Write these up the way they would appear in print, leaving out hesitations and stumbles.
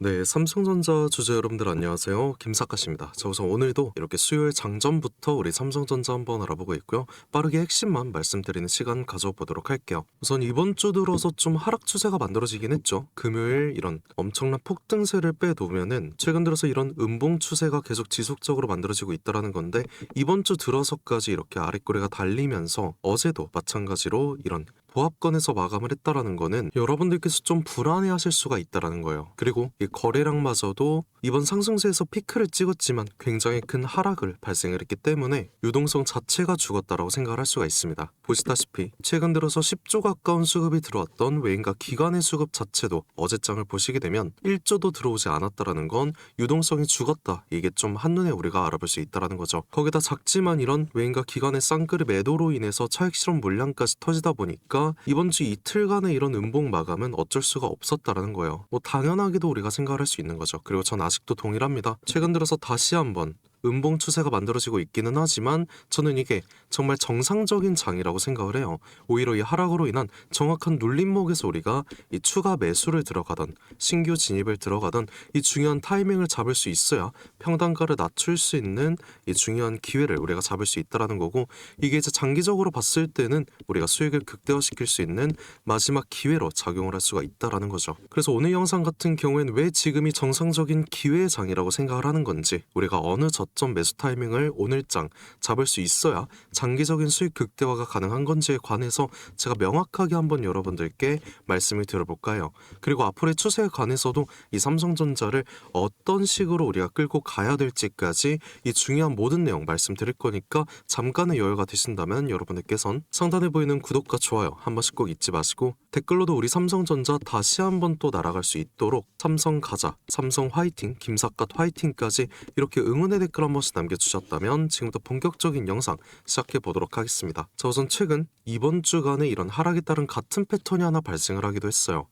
네, 삼성전자 주주 여러분들 안녕하세요. 김사카씨입니다. 자, 우선 오늘도 이렇게 수요일 장전부터 우리 삼성전자 한번 알아보고 있고요. 빠르게 핵심만 말씀드리는 시간 가져보도록 할게요. 우선 이번 주 들어서 좀 하락 추세가 만들어지긴 했죠. 금요일 이런 엄청난 폭등세를 빼놓으면은 최근 들어서 이런 음봉 추세가 계속 지속적으로 만들어지고 있다는 건데, 이번 주 들어서까지 이렇게 아랫꼬리가 달리면서 어제도 마찬가지로 이런 보합권에서 마감을 했다라는 거는 여러분들께서 좀 불안해하실 수가 있다라는 거예요. 그리고 이 거래량마저도 이번 상승세에서 피크를 찍었지만 굉장히 큰 하락을 발생을 했기 때문에 유동성 자체가 죽었다라고 생각을 할 수가 있습니다. 보시다시피 최근 들어서 10조 가까운 수급이 들어왔던 외인과 기관의 수급 자체도 어제장을 보시게 되면 1조도 들어오지 않았다라는 건 유동성이 죽었다, 이게 좀 한눈에 우리가 알아볼 수 있다라는 거죠. 거기다 작지만 이런 외인과 기관의 쌍끌이 매도로 인해서 차익 실험 물량까지 터지다 보니까 이번 주 이틀간의 이런 음봉 마감은 어쩔 수가 없었다라는 거예요. 당연하게도 우리가 생각을 할 수 있는 거죠. 그리고 전 아직도 동일합니다. 최근 들어서 다시 한번 음봉 추세가 만들어지고 있기는 하지만 저는 이게 정말 정상적인 장이라고 생각을 해요. 오히려 이 하락으로 인한 정확한 눌림목에서 우리가 이 추가 매수를 들어가던 신규 진입을 들어가던 이 중요한 타이밍을 잡을 수 있어야 평단가를 낮출 수 있는 이 중요한 기회를 우리가 잡을 수 있다는 거고, 이게 이제 장기적으로 봤을 때는 우리가 수익을 극대화시킬 수 있는 마지막 기회로 작용을 할 수가 있다는 거죠. 그래서 오늘 영상 같은 경우에는 왜 지금이 정상적인 기회의 장이라고 생각을 하는 건지, 우리가 어느 저점 매수 타이밍을 오늘장 잡을 수 있어야 장기적인 수익 극대화가 가능한 건지에 관해서 제가 명확하게 한번 여러분들께 말씀을 드려볼까 해요. 그리고 앞으로의 추세에 관해서도 이 삼성전자를 어떤 식으로 우리가 끌고 가야 될지까지 이 중요한 모든 내용 말씀드릴 거니까 잠깐의 여유가 되신다면 여러분들께선 상단에 보이는 구독과 좋아요 한 번씩 꼭 잊지 마시고, 댓글로도 우리 삼성전자 다시 한번 또 날아갈 수 있도록 삼성 가자, 삼성 화이팅, 김삿갓 화이팅까지 이렇게 응원의 댓글 한 번씩 남겨주셨다면 지금부터 본격적인 영상 시작해 보도록 하겠습니다. 자, 우선 최근 이번 주간에 이런 하락에 따른 같은 패턴이 하나 발생을 하기도 했어요.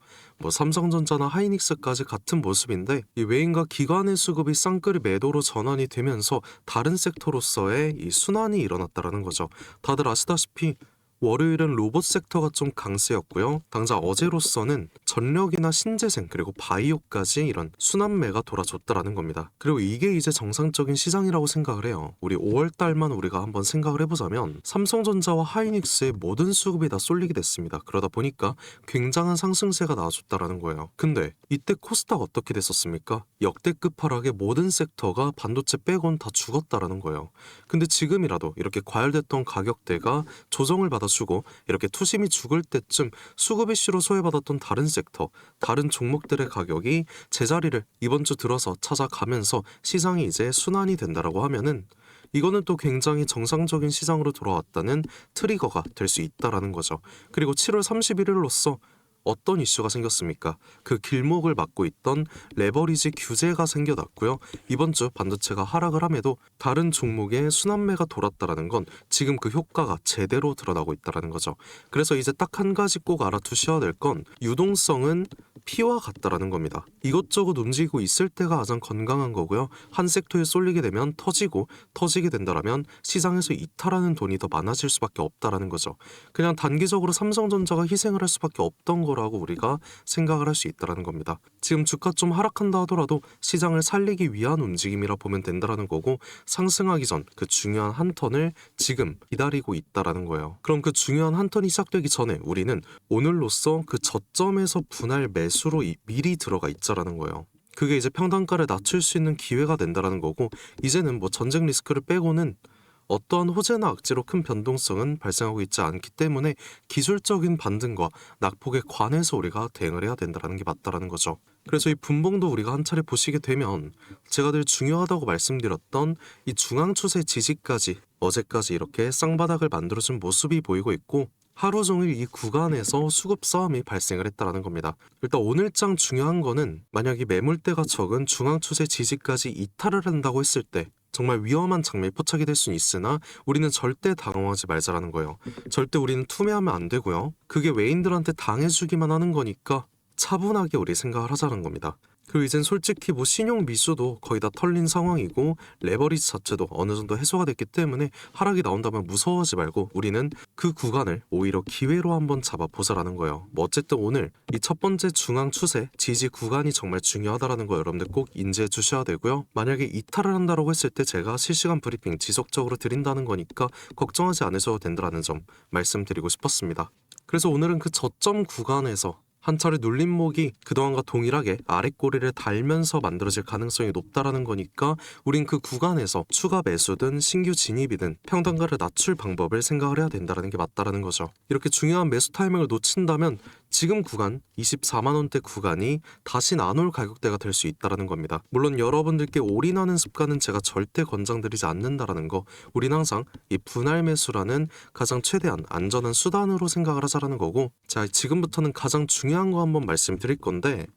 삼성전자나 하이닉스까지 같은 모습인데, 이 외인과 기관의 수급이 쌍끌이 매도로 전환이 되면서 다른 섹터로서의 이 순환이 일어났다는 거죠. 다들 아시다시피 월요일은 로봇 섹터가 좀 강세였고요. 당장 어제로서는 전력이나 신재생 그리고 바이오까지 이런 순환매가 돌아줬다라는 겁니다. 그리고 이게 이제 정상적인 시장이라고 생각을 해요. 우리 5월달만 우리가 한번 생각을 해보자면 삼성전자와 하이닉스의 모든 수급이 다 쏠리게 됐습니다. 그러다 보니까 굉장한 상승세가 나와줬다라는 거예요. 근데 이때 코스닥 어떻게 됐었습니까? 역대급 하락에 모든 섹터가 반도체 빼곤 다 죽었다라는 거예요. 근데 지금이라도 이렇게 과열됐던 가격대가 조정을 받아주고 이렇게 투심이 죽을 때쯤 수급 이슈로 소외받았던 다른 섹터, 다른 종목들의 가격이 제자리를 이번 주 들어서 찾아가면서 시장이 이제 순환이 된다라고 하면은 이거는 또 굉장히 정상적인 시장으로 돌아왔다는 트리거가 될 수 있다라는 거죠. 그리고 7월 31일로서 어떤 이슈가 생겼습니까? 그 길목을 막고 있던 레버리지 규제가 생겨났고요. 이번 주 반도체가 하락을 함에도 다른 종목의 순환매가 돌았다라는 건 지금 그 효과가 제대로 드러나고 있다라는 거죠. 그래서 이제 딱 한 가지 꼭 알아두셔야 될 건 유동성은 피와 같다라는 겁니다. 이것저것 움직이고 있을 때가 가장 건강한 거고요. 한 섹터에 쏠리게 되면 터지게 된다라면 시장에서 이탈하는 돈이 더 많아질 수밖에 없다라는 거죠. 그냥 단기적으로 삼성전자가 희생을 할 수밖에 없던 거라고 우리가 생각을 할 수 있다라는 겁니다. 지금 주가 좀 하락한다 하더라도 시장을 살리기 위한 움직임이라 보면 된다라는 거고, 상승하기 전 그 중요한 한 턴을 지금 기다리고 있다라는 거예요. 그럼 그 중요한 한 턴이 시작되기 전에 우리는 오늘로써 그 저점에서 분할 매수로 미리 들어가 있자라는 거예요. 그게 이제 평단가를 낮출 수 있는 기회가 된다라는 거고, 이제는 전쟁 리스크를 빼고는 어떠한 호재나 악재로 큰 변동성은 발생하고 있지 않기 때문에 기술적인 반등과 낙폭에 관해서 우리가 대응을 해야 된다는 게 맞다라는 거죠. 그래서 이 분봉도 우리가 한 차례 보시게 되면 제가 늘 중요하다고 말씀드렸던 이 중앙 추세 지지까지 어제까지 이렇게 쌍바닥을 만들어준 모습이 보이고 있고, 하루 종일 이 구간에서 수급 싸움이 발생을 했다는 겁니다. 일단 오늘장 중요한 거는 만약 이 매물대가 적은 중앙 추세 지지까지 이탈을 한다고 했을 때 정말 위험한 장면이 포착이 될 수는 있으나 우리는 절대 당황하지 말자라는 거예요. 절대 우리는 투매하면 안 되고요. 그게 외인들한테 당해주기만 하는 거니까 차분하게 우리 생각을 하자는 겁니다. 그리고 이젠 솔직히 뭐 신용 미수도 거의 다 털린 상황이고 레버리지 자체도 어느 정도 해소가 됐기 때문에 하락이 나온다면 무서워하지 말고 우리는 그 구간을 오히려 기회로 한번 잡아보자라는 거예요. 뭐 어쨌든 오늘 이 첫 번째 중앙 추세 지지 구간이 정말 중요하다라는 거 여러분들 꼭 인지해 주셔야 되고요. 만약에 이탈을 한다고 했을 때 제가 실시간 브리핑 지속적으로 드린다는 거니까 걱정하지 않으셔도 된다는 점 말씀드리고 싶었습니다. 그래서 오늘은 그 저점 구간에서 한 차례 눌림목이 그동안과 동일하게 아랫꼬리를 달면서 만들어질 가능성이 높다라는 거니까 우린 그 구간에서 추가 매수든 신규 진입이든 평단가를 낮출 방법을 생각을 해야 된다는 게 맞다라는 거죠. 이렇게 중요한 매수 타이밍을 놓친다면 지금 구간 24만원대 구간이 다시 안 올 가격대가 될 수 있다는 겁니다. 물론 여러분들께 올인하는 습관은 제가 절대 권장드리지 않는다라는 거, 우린 항상 이 분할 매수라는 가장 최대한 안전한 수단으로 생각을 하자라는 거고, 자 지금부터는 가장 중요한 거 한번 말씀드릴 건데,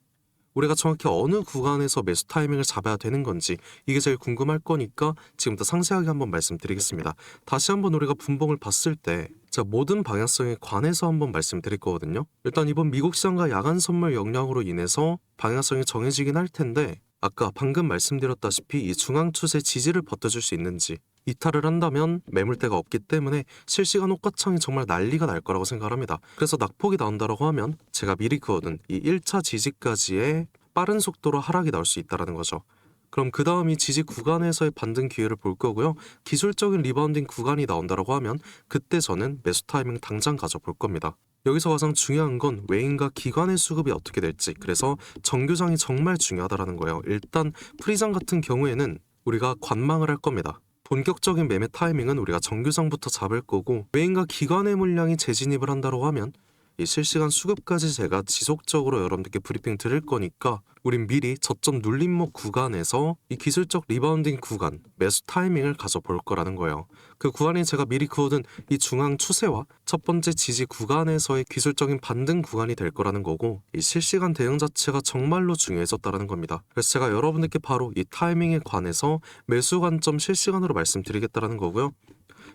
우리가 정확히 어느 구간에서 매수 타이밍을 잡아야 되는 건지 이게 제일 궁금할 거니까 지금부터 상세하게 한번 말씀드리겠습니다. 다시 한번 우리가 분봉을 봤을 때 모든 방향성에 관해서 한번 말씀드릴 거거든요. 일단 이번 미국 시장과 야간 선물 영향으로 인해서 방향성이 정해지긴 할 텐데, 아까 방금 말씀드렸다시피 이 중앙 추세 지지를 버텨줄 수 있는지, 이탈을 한다면 매물대가 없기 때문에 실시간 호가창이 정말 난리가 날 거라고 생각합니다. 그래서 낙폭이 나온다고 하면 제가 미리 그어둔 이 1차 지지까지의 빠른 속도로 하락이 나올 수 있다는 거죠. 그럼 그 다음이 지지 구간에서의 반등 기회를 볼 거고요. 기술적인 리바운딩 구간이 나온다고 하면 그때 저는 매수 타이밍 당장 가져볼 겁니다. 여기서 가장 중요한 건 외인과 기관의 수급이 어떻게 될지, 그래서 정규장이 정말 중요하다는 거예요. 일단 프리장 같은 경우에는 우리가 관망을 할 겁니다. 본격적인 매매 타이밍은 우리가 정규장부터 잡을 거고, 외인과 기관의 물량이 재진입을 한다고 하면 이 실시간 수급까지 제가 지속적으로 여러분들께 브리핑 드릴 거니까 우린 미리 저점 눌림목 구간에서 이 기술적 리바운딩 구간 매수 타이밍을 가져볼 거라는 거예요. 그 구간이 제가 미리 그어둔 이 중앙 추세와 첫 번째 지지 구간에서의 기술적인 반등 구간이 될 거라는 거고, 이 실시간 대응 자체가 정말로 중요해졌다는 겁니다. 그래서 제가 여러분들께 바로 이 타이밍에 관해서 매수 관점 실시간으로 말씀드리겠다는 거고요.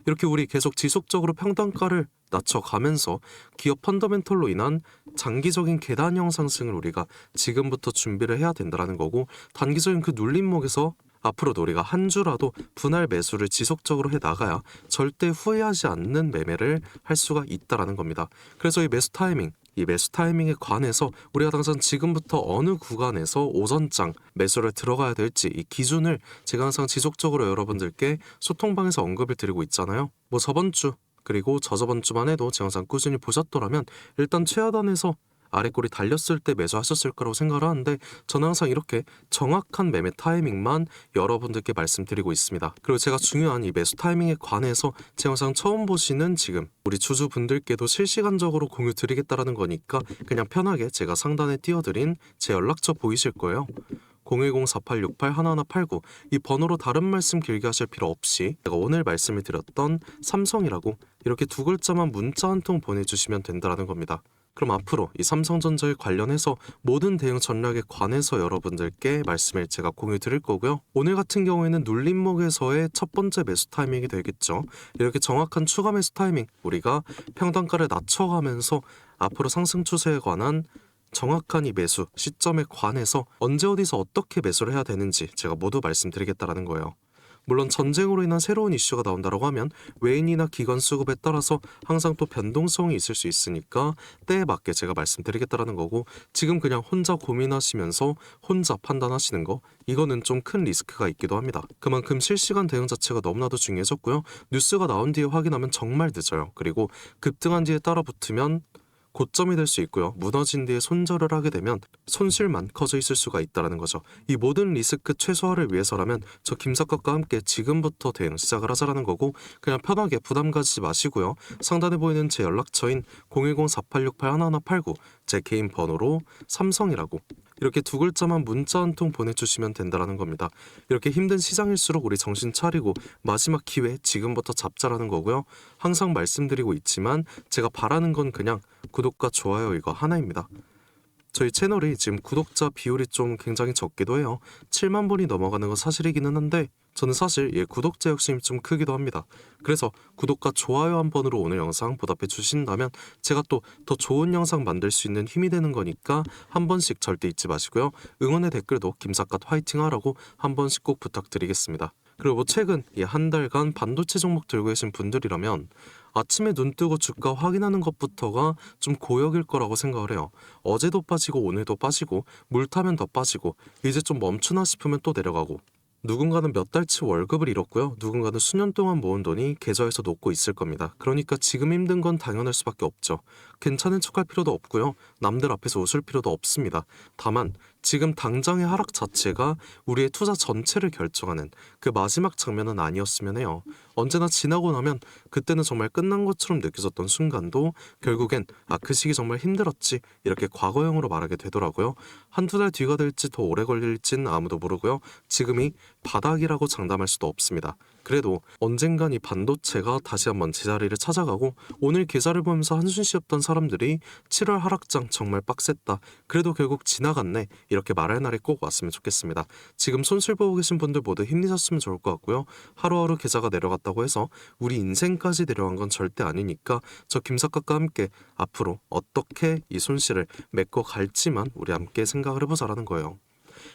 이렇게 우리 계속 지속적으로 평단가를 낮춰가면서 기업 펀더멘털로 인한 장기적인 계단형 상승을 우리가 지금부터 준비를 해야 된다는 거고, 단기적인 그 눌림목에서 앞으로도 우리가 한 주라도 분할 매수를 지속적으로 해 나가야 절대 후회하지 않는 매매를 할 수가 있다는 겁니다. 그래서 이 매수 타이밍에 관해서 우리가 당장 지금부터 어느 구간에서 오전장 매수를 들어가야 될지 이 기준을 제가 항상 지속적으로 여러분들께 소통방에서 언급을 드리고 있잖아요. 뭐 저번 주 그리고 저저번 주만 해도 제 영상 꾸준히 보셨더라면 일단 최하단에서 아랫골이 달렸을 때 매수하셨을 거라고 생각을 하는데, 저는 항상 이렇게 정확한 매매 타이밍만 여러분들께 말씀드리고 있습니다. 그리고 제가 중요한 이 매수 타이밍에 관해서 제 영상 처음 보시는 지금 우리 주주분들께도 실시간적으로 공유 드리겠다라는 거니까 그냥 편하게 제가 상단에 띄워드린 제 연락처 보이실 거예요. 010-4868-1189 이 번호로 다른 말씀 길게 하실 필요 없이 제가 오늘 말씀을 드렸던 삼성이라고 이렇게 두 글자만 문자 한 통 보내주시면 된다는 겁니다. 그럼 앞으로 이 삼성전자에 관련해서 모든 대응 전략에 관해서 여러분들께 말씀을 제가 공유 드릴 거고요. 오늘 같은 경우에는 눌림목에서의 첫 번째 매수 타이밍이 되겠죠. 이렇게 정확한 추가 매수 타이밍, 우리가 평단가를 낮춰가면서 앞으로 상승 추세에 관한 정확한 이 매수 시점에 관해서 언제 어디서 어떻게 매수를 해야 되는지 제가 모두 말씀드리겠다라는 거예요. 물론 전쟁으로 인한 새로운 이슈가 나온다고 하면 외인이나 기관 수급에 따라서 항상 또 변동성이 있을 수 있으니까 때에 맞게 제가 말씀드리겠다라는 거고, 지금 그냥 혼자 고민하시면서 혼자 판단하시는 거, 이거는 좀 큰 리스크가 있기도 합니다. 그만큼 실시간 대응 자체가 너무나도 중요해졌고요. 뉴스가 나온 뒤에 확인하면 정말 늦어요. 그리고 급등한 뒤에 따라 붙으면 고점이 될 수 있고요. 무너진 뒤에 손절을 하게 되면 손실만 커져 있을 수가 있다는 거죠. 이 모든 리스크 최소화를 위해서라면 저 김사각과 함께 지금부터 대응 시작을 하자라는 거고, 그냥 편하게 부담 가지지 마시고요. 상단에 보이는 제 연락처인 010-4868-1189 제 개인 번호로 삼성이라고 이렇게 두 글자만 문자 한 통 보내주시면 된다는 겁니다. 이렇게 힘든 시장일수록 우리 정신 차리고 마지막 기회 지금부터 잡자라는 거고요. 항상 말씀드리고 있지만 제가 바라는 건 그냥 구독과 좋아요 이거 하나입니다. 저희 채널이 지금 구독자 비율이 좀 굉장히 적기도 해요. 7만 분이 넘어가는 건 사실이기는 한데 저는 사실 구독자 욕심이 좀 크기도 합니다. 그래서 구독과 좋아요 한 번으로 오늘 영상 보답해 주신다면 제가 또 더 좋은 영상 만들 수 있는 힘이 되는 거니까 한 번씩 절대 잊지 마시고요. 응원의 댓글도 김삿갓 화이팅 하라고 한 번씩 꼭 부탁드리겠습니다. 그리고 최근 이 한 달간 반도체 종목 들고 계신 분들이라면 아침에 눈 뜨고 주가 확인하는 것부터가 좀 고역일 거라고 생각을 해요. 어제도 빠지고 오늘도 빠지고 물 타면 더 빠지고 이제 좀 멈추나 싶으면 또 내려가고 누군가는 몇 달치 월급을 잃었고요. 누군가는 수년 동안 모은 돈이 계좌에서 녹고 있을 겁니다. 그러니까 지금 힘든 건 당연할 수밖에 없죠. 괜찮은 척할 필요도 없고요. 남들 앞에서 웃을 필요도 없습니다. 다만 지금 당장의 하락 자체가 우리의 투자 전체를 결정하는 그 마지막 장면은 아니었으면 해요. 언제나 지나고 나면 그때는 정말 끝난 것처럼 느껴졌던 순간도 결국엔 그 시기 정말 힘들었지 이렇게 과거형으로 말하게 되더라고요. 한두 달 뒤가 될지 더 오래 걸릴진 아무도 모르고요. 지금이 바닥이라고 장담할 수도 없습니다. 그래도 언젠간 이 반도체가 다시 한번 제자리를 찾아가고 오늘 계좌를 보면서 한숨 쉬었던 사람들이 7월 하락장 정말 빡셌다. 그래도 결국 지나갔네. 이렇게 말할 날이 꼭 왔으면 좋겠습니다. 지금 손실 보고 계신 분들 모두 힘내셨으면 좋을 것 같고요. 하루하루 계좌가 내려갔다고 해서 우리 인생까지 내려간 건 절대 아니니까 저 김삿갓과 함께 앞으로 어떻게 이 손실을 메꿔 갈지만 우리 함께 생각을 해보자라는 거예요.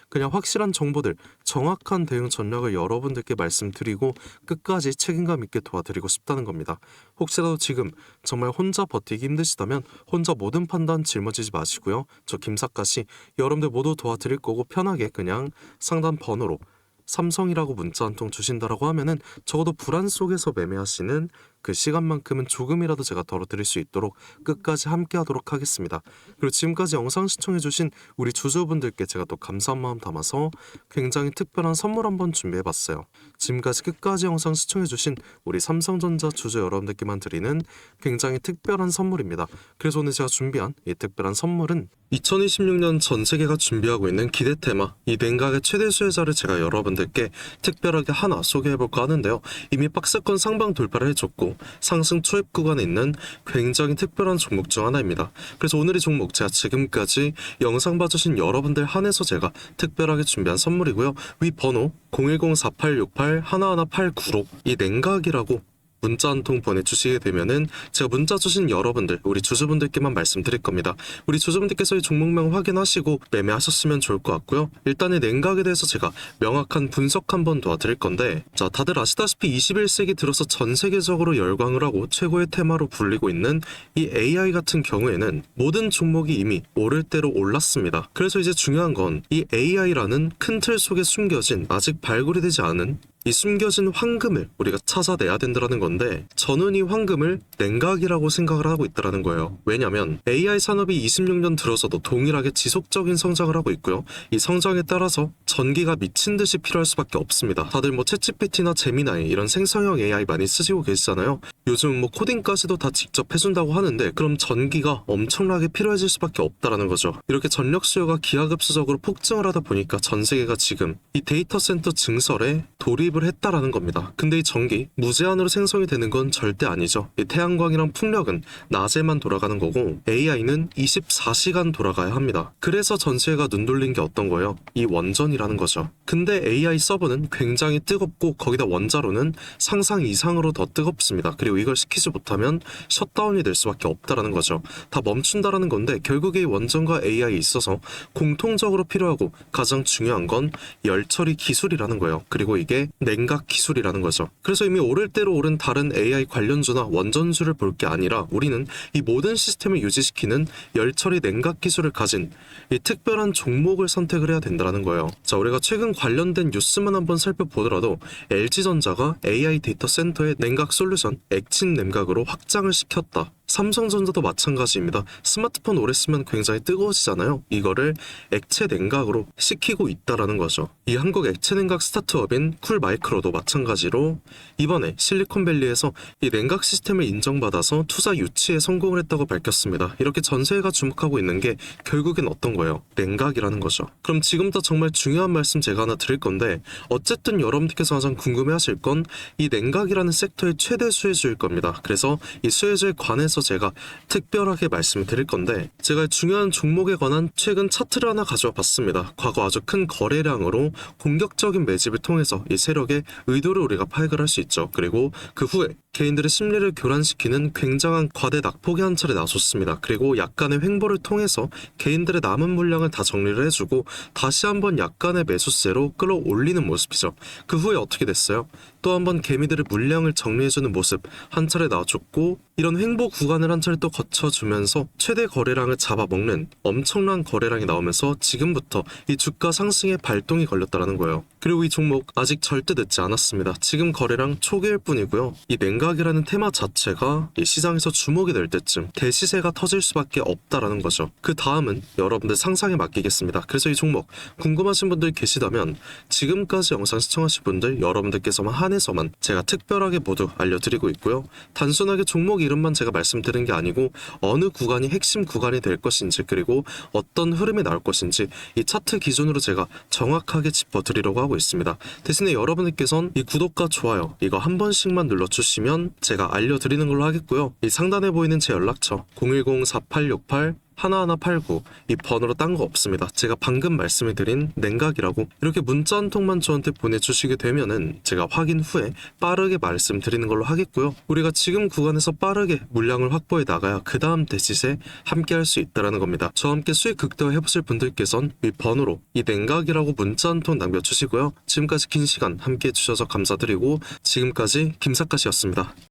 그냥 확실한 정보들, 정확한 대응 전략을 여러분들께 말씀드리고 끝까지 책임감 있게 도와드리고 싶다는 겁니다. 혹시라도 지금 정말 혼자 버티기 힘드시다면 혼자 모든 판단 짊어지지 마시고요. 저 김삿갓이 여러분들 모두 도와드릴 거고 편하게 그냥 상담 번호로 삼성이라고 문자 한 통 주신다라고 하면은 적어도 불안 속에서 매매하시는 그 시간만큼은 조금이라도 제가 덜어드릴 수 있도록 끝까지 함께 하도록 하겠습니다. 그리고 지금까지 영상 시청해주신 우리 주주분들께 제가 또 감사한 마음 담아서 굉장히 특별한 선물 한번 준비해봤어요. 지금까지 끝까지 영상 시청해주신 우리 삼성전자 주주 여러분들께만 드리는 굉장히 특별한 선물입니다. 그래서 오늘 제가 준비한 이 특별한 선물은 2026년 전 세계가 준비하고 있는 기대 테마 이 냉각의 최대 수혜자를 제가 여러분들께 특별하게 하나 소개해볼까 하는데요. 이미 박스권 상방 돌파를 해줬고 상승 초입 구간에 있는 굉장히 특별한 종목 중 하나입니다. 그래서 오늘 이 종목 제가 지금까지 영상 봐주신 여러분들 한해서 제가 특별하게 준비한 선물이고요. 위 번호 010-4868-1189로 이 냉각이라고 문자 한 통 보내주시게 되면은 제가 문자 주신 여러분들 우리 주주분들께만 말씀드릴 겁니다. 우리 주주분들께서 이 종목명 확인하시고 매매하셨으면 좋을 것 같고요. 일단은 냉각에 대해서 제가 명확한 분석 한번 도와드릴 건데 자 다들 아시다시피 21세기 들어서 전 세계적으로 열광을 하고 최고의 테마로 불리고 있는 이 AI 같은 경우에는 모든 종목이 이미 오를 대로 올랐습니다. 그래서 이제 중요한 건 이 AI라는 큰 틀 속에 숨겨진 아직 발굴이 되지 않은 이 숨겨진 황금을 우리가 찾아내야 된다는 건데 저는 이 황금을 냉각이라고 생각을 하고 있다는 거예요. 왜냐면 AI 산업이 26년 들어서도 동일하게 지속적인 성장을 하고 있고요. 이 성장에 따라서 전기가 미친 듯이 필요할 수밖에 없습니다. 다들 뭐 챗GPT나 제미나이 이런 생성형 AI 많이 쓰시고 계시잖아요. 요즘 뭐 코딩까지도 다 직접 해준다고 하는데 그럼 전기가 엄청나게 필요해질 수밖에 없다라는 거죠. 이렇게 전력 수요가 기하급수적으로 폭증을 하다 보니까 전 세계가 지금 이 데이터 센터 증설에 돌입을 했다라는 겁니다. 근데 이 전기 무제한으로 생성이 되는 건 절대 아니죠. 이 태양광이랑 풍력은 낮에만 돌아가는 거고 AI는 24시간 돌아가야 합니다. 그래서 전 세계가 눈 돌린 게 어떤 거예요? 이 원전이라는 거죠. 근데 AI 서버는 굉장히 뜨겁고 거기다 원자로는 상상 이상으로 더 뜨겁습니다. 그리고 이걸 시키지 못하면 셧다운이 될 수밖에 없다라는 거죠. 다 멈춘다라는 건데 결국에 이 원전과 AI에 있어서 공통적으로 필요하고 가장 중요한 건 열처리 기술이라는 거예요. 그리고 이게 냉각 기술이라는 거죠. 그래서 이미 오를 대로 오른 다른 AI 관련주나 원전주를 볼 게 아니라 우리는 이 모든 시스템을 유지시키는 열처리 냉각 기술을 가진 이 특별한 종목을 선택을 해야 된다는 거예요. 자, 우리가 최근 관련된 뉴스만 한번 살펴보더라도 LG전자가 AI 데이터 센터의 냉각 솔루션 액친 냉각으로 확장을 시켰다. 삼성전자도 마찬가지입니다. 스마트폰 오래 쓰면 굉장히 뜨거워지잖아요. 이거를 액체 냉각으로 식히고 있다라는 거죠. 이 한국 액체 냉각 스타트업인 쿨마이크로도 마찬가지로 이번에 실리콘밸리에서 이 냉각 시스템을 인정받아서 투자 유치에 성공을 했다고 밝혔습니다. 이렇게 전 세계가 주목하고 있는 게 결국엔 어떤 거예요? 냉각이라는 거죠. 그럼 지금부터 정말 중요한 말씀 제가 하나 드릴 건데 어쨌든 여러분들께서 가장 궁금해하실 건 이 냉각이라는 섹터의 최대 수혜주일 겁니다. 그래서 이 수혜주에 관해서 제가 특별하게 말씀을 드릴 건데, 제가 중요한 종목에 관한 최근 차트를 하나 가져와 봤습니다. 과거 아주 큰 거래량으로 공격적인 매집을 통해서 이 세력의 의도를 우리가 파악을 할 수 있죠. 그리고 그 후에 개인들의 심리를 교란시키는 굉장한 과대 낙폭의 한 차례 나섰습니다. 그리고 약간의 횡보를 통해서 개인들의 남은 물량을 다 정리를 해주고 다시 한번 약간의 매수세로 끌어올리는 모습이죠. 그 후에 어떻게 됐어요? 또 한번 개미들의 물량을 정리해주는 모습 한 차례 나와줬고, 이런 횡보 구간을 한 차례 또 거쳐주면서 최대 거래량을 잡아먹는 엄청난 거래량이 나오면서 지금부터 이 주가 상승에 발동이 걸렸다는 거예요. 그리고 이 종목 아직 절대 늦지 않았습니다. 지금 거래량 초기일 뿐이고요. 이 냉각이라는 테마 자체가 이 시장에서 주목이 될 때쯤 대시세가 터질 수밖에 없다라는 거죠. 그 다음은 여러분들 상상에 맡기겠습니다. 그래서 이 종목 궁금하신 분들 계시다면 지금까지 영상 시청하신 분들 여러분들께서만 한해서만 제가 특별하게 모두 알려드리고 있고요. 단순하게 종목 이름만 제가 말씀드린 게 아니고 어느 구간이 핵심 구간이 될 것인지, 그리고 어떤 흐름이 나올 것인지 이 차트 기준으로 제가 정확하게 짚어드리려고 하고 있습니다. 대신에 여러분들께서는 이 구독과 좋아요 이거 한 번씩만 눌러주시면 제가 알려드리는 걸로 하겠고요. 이 상단에 보이는 제 연락처 010-4868 1189 이 번호로 딴 거 없습니다. 제가 방금 말씀을 드린 냉각이라고 이렇게 문자 한 통만 저한테 보내주시게 되면은 제가 확인 후에 빠르게 말씀드리는 걸로 하겠고요. 우리가 지금 구간에서 빠르게 물량을 확보해 나가야 그 다음 대시세 함께 할 수 있다는 겁니다. 저와 함께 수익 극대화 해보실 분들께선 이 번호로 이 냉각이라고 문자 한 통 남겨주시고요. 지금까지 긴 시간 함께 해주셔서 감사드리고, 지금까지 김사카시였습니다.